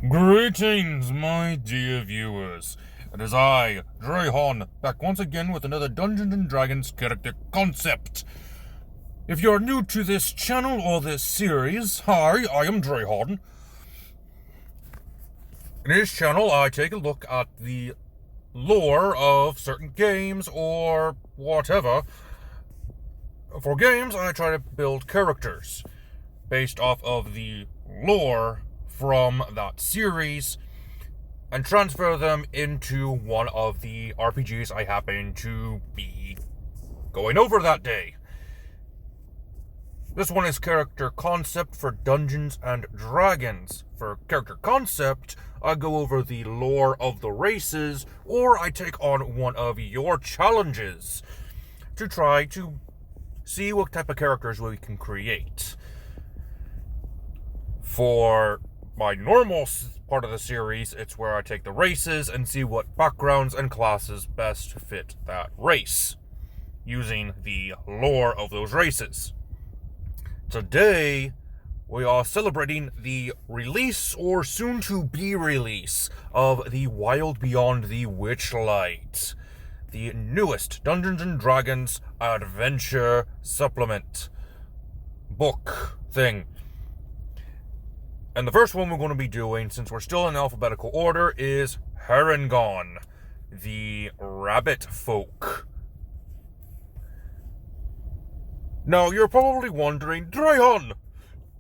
Greetings, my dear viewers. It is I, Drehon, back once again with another Dungeons & Dragons character concept. If you're new to this channel or this series, hi, I am Drehon. In this channel, I take a look at the lore of certain games or whatever. For games, I try to build characters based off of the lore from that series and transfer them into one of the RPGs I happen to be going over that day. This one is character concept for Dungeons and Dragons. For character concept, I go over the lore of the races, or I take on one of your challenges to try to see what type of characters we can create. For my normal part of the series, it's where I take the races and see what backgrounds and classes best fit that race, using the lore of those races. Today, we are celebrating the release, or soon-to-be release, of the Wild Beyond the Witchlight, the newest Dungeons & Dragons Adventure Supplement book thing. And the first one we're going to be doing, since we're still in alphabetical order, is Harengon, the Rabbitfolk. Now, you're probably wondering, Drehon,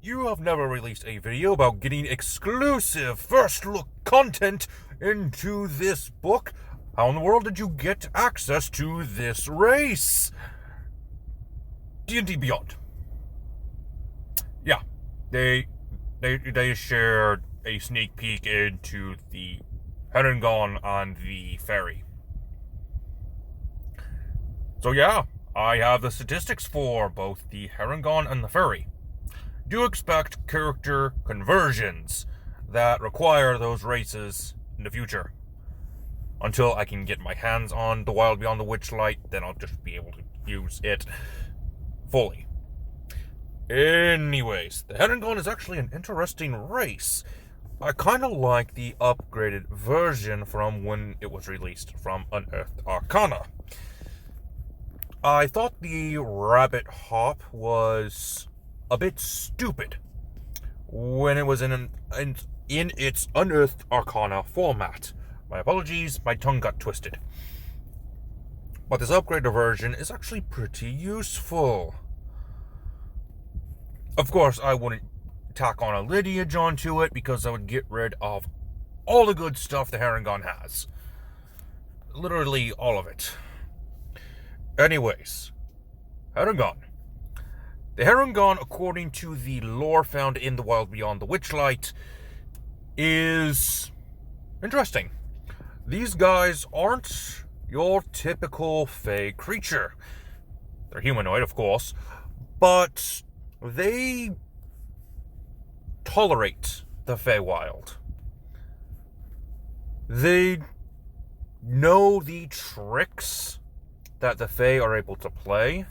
you have never released a video about getting exclusive first-look content into this book. How in the world did you get access to this race? D&D Beyond. Yeah, they shared a sneak peek into the Harengon on the ferry. So yeah, I have the statistics for both the Harengon and the ferry. Do expect character conversions that require those races in the future. Until I can get my hands on the Wild Beyond the Witchlight, then I'll just be able to use it fully. Anyways, the Harengon is actually an interesting race. I kind of like the upgraded version from when it was released from Unearthed Arcana. I thought the rabbit hop was a bit stupid when it was in its Unearthed Arcana format. My apologies, my tongue got twisted. But this upgraded version is actually pretty useful. Of course, I wouldn't tack on a lineage onto it because I would get rid of all the good stuff the Harengon has. Literally all of it. Anyways, Harengon. The Harengon, according to the lore found in the Wild Beyond the Witchlight, is interesting. These guys aren't your typical Fey creature. They're humanoid, of course, but they tolerate the Feywild. They know the tricks that the Fey are able to play,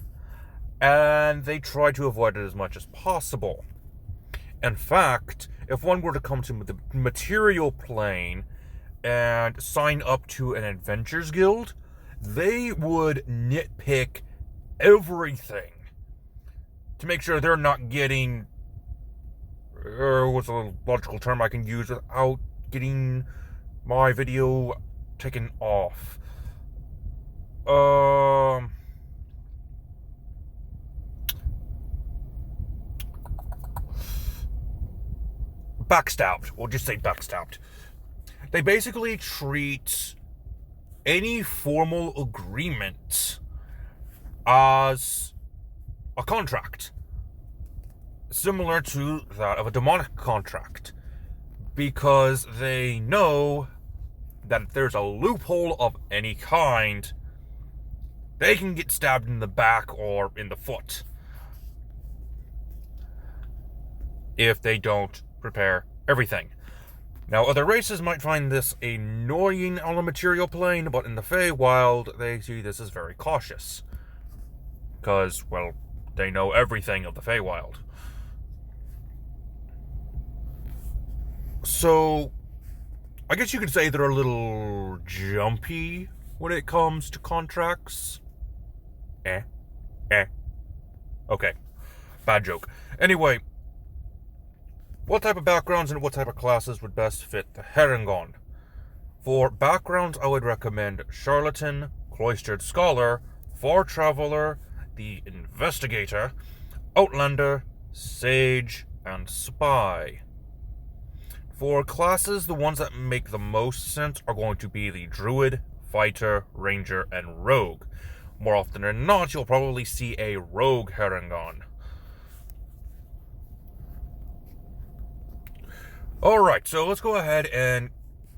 and they try to avoid it as much as possible. In fact, if one were to come to the material plane and sign up to an adventures guild, they would nitpick everything to make sure they're not getting, what's a logical term I can use without getting my video taken off? Backstabbed. We'll just say backstabbed. They basically treat any formal agreement as a contract, similar to that of a demonic contract, because they know that if there's a loophole of any kind, they can get stabbed in the back or in the foot if they don't prepare everything. Now, other races might find this annoying on the material plane, but in the Feywild, they see this as very cautious. Because, well, they know everything of the Feywild. So, I guess you could say they're a little jumpy when it comes to contracts. Eh. Okay. Bad joke. Anyway, what type of backgrounds and what type of classes would best fit the Harengon? For backgrounds, I would recommend Charlatan, Cloistered Scholar, Far Traveler, the Investigator, Outlander, Sage, and Spy. For classes, the ones that make the most sense are going to be the Druid, Fighter, Ranger, and Rogue. More often than not, you'll probably see a Rogue Harengon. Alright, so let's go ahead and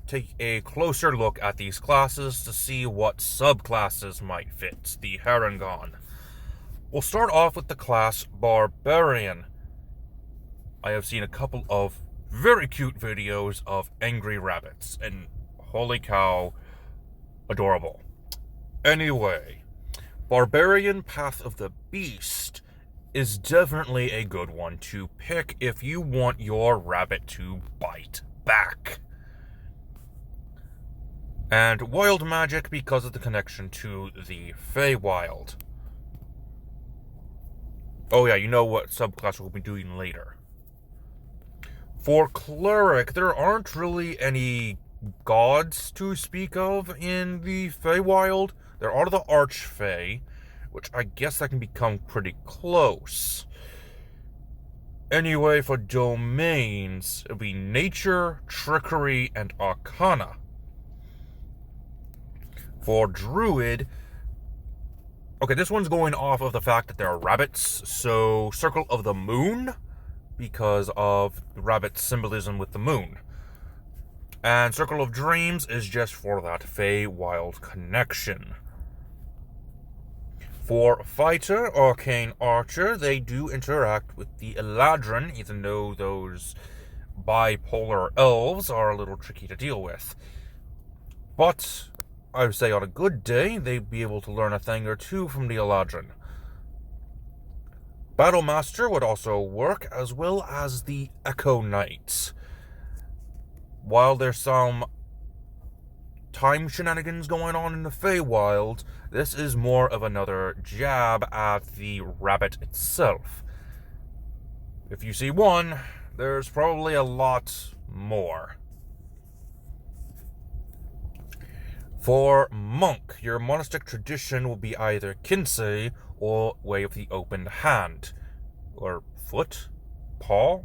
take a closer look at these classes to see what subclasses might fit the Harengon. We'll start off with the class Barbarian. I have seen a couple of very cute videos of angry rabbits, and holy cow, adorable. Anyway, Barbarian Path of the Beast is definitely a good one to pick if you want your rabbit to bite back. And Wild Magic because of the connection to the Feywild. Oh yeah, you know what subclass we'll be doing later. For Cleric, there aren't really any gods to speak of in the Feywild. There are the Archfey, which I guess that can become pretty close. Anyway, for domains, it'll be Nature, Trickery, and Arcana. For Druid, okay, this one's going off of the fact that there are rabbits, so Circle of the Moon, because of the rabbit symbolism with the moon. And Circle of Dreams is just for that Feywild connection. For Fighter, Arcane Archer, they do interact with the Eladrin, even though those bipolar elves are a little tricky to deal with. But I would say on a good day, they'd be able to learn a thing or two from the Eladrin. Battlemaster would also work, as well as the Echo Knights. While there's some time shenanigans going on in the Feywild, this is more of another jab at the rabbit itself. If you see one, there's probably a lot more. For Monk, your monastic tradition will be either Kinsey or Way of the Opened Hand. Or Foot? Paw?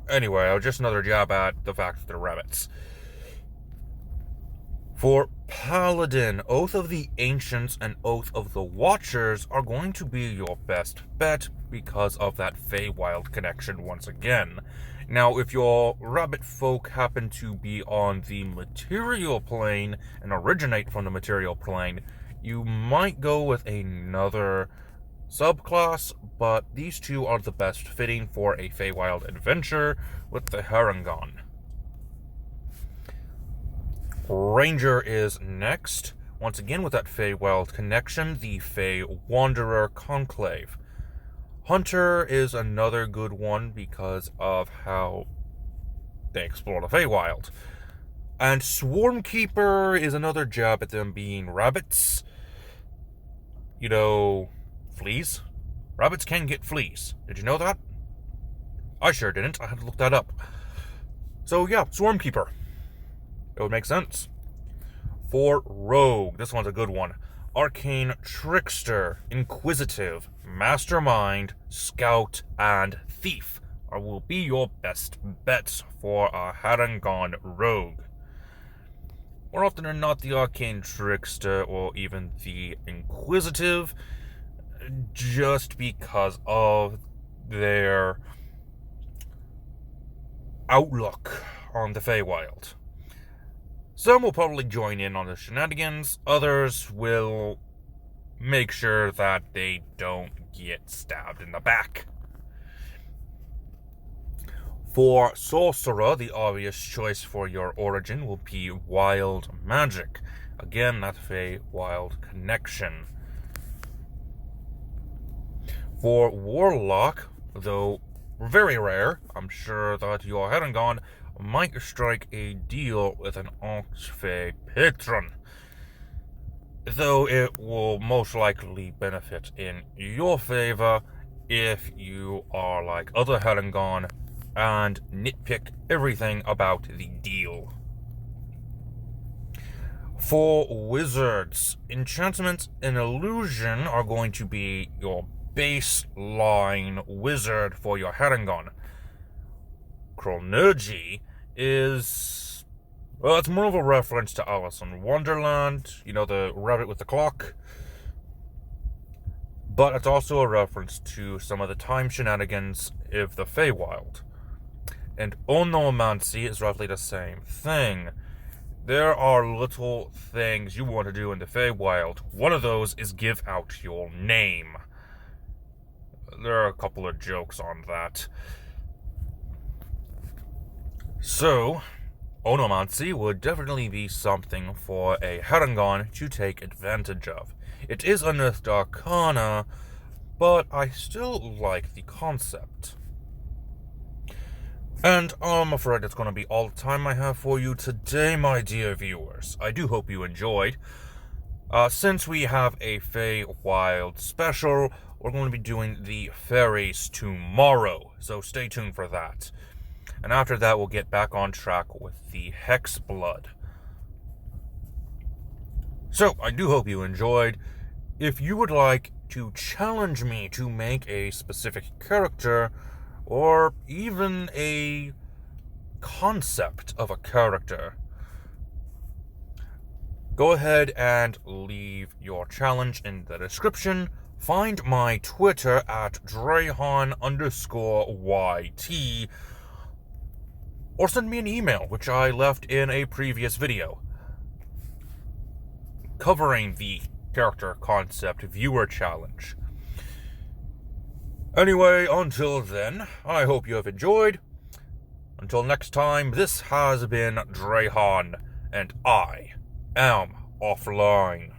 Anyway, just another jab at the fact that they're rabbits. For Paladin, Oath of the Ancients and Oath of the Watchers are going to be your best bet because of that Feywild connection once again. Now, if your Rabbitfolk happen to be on the material plane and originate from the material plane, you might go with another subclass, but these two are the best fitting for a Feywild adventure with the Harengon. Ranger is next. Once again with that Feywild connection, the Fey Wanderer Conclave. Hunter is another good one because of how they explore the Feywild. And Swarmkeeper is another jab at them being rabbits. You know, fleas. Rabbits can get fleas. Did you know that? I sure didn't. I had to look that up. So yeah, Swarmkeeper. It would make sense. For Rogue, this one's a good one. Arcane Trickster, Inquisitive, Mastermind, Scout, and Thief will be your best bets for a Harengon Rogue. More often than not, the Arcane Trickster or even the Inquisitive, just because of their outlook on the Feywild. Some will probably join in on the shenanigans, others will make sure that they don't get stabbed in the back. For Sorcerer, the obvious choice for your origin will be Wild Magic. Again, that Feywild connection. For Warlock, though very rare, I'm sure that your Harengon might strike a deal with an Archfey patron, though it will most likely benefit in your favor if you are like other Harengon and nitpick everything about the deal. For wizards, enchantment and illusion are going to be your baseline wizard for your Harengon. Chronergy is, well, it's more of a reference to Alice in Wonderland, you know, the rabbit with the clock. But it's also a reference to some of the time shenanigans of the Feywild. And onomancy is roughly the same thing. There are little things you want to do in the Feywild. One of those is give out your name. There are a couple of jokes on that. So, onomancy would definitely be something for a Harengon to take advantage of. It is Unearthed Arcana, but I still like the concept. And I'm afraid that's going to be all the time I have for you today, my dear viewers. I do hope you enjoyed. Since we have a Feywild special, we're going to be doing the fairies tomorrow, so stay tuned for that. And after that, we'll get back on track with the Hexblood. So, I do hope you enjoyed. If you would like to challenge me to make a specific character, or even a concept of a character, go ahead and leave your challenge in the description. Find my Twitter at Drayhan_YT, or send me an email, which I left in a previous video, covering the character concept viewer challenge. Anyway, until then, I hope you have enjoyed. Until next time, this has been Drayhan, and I am offline.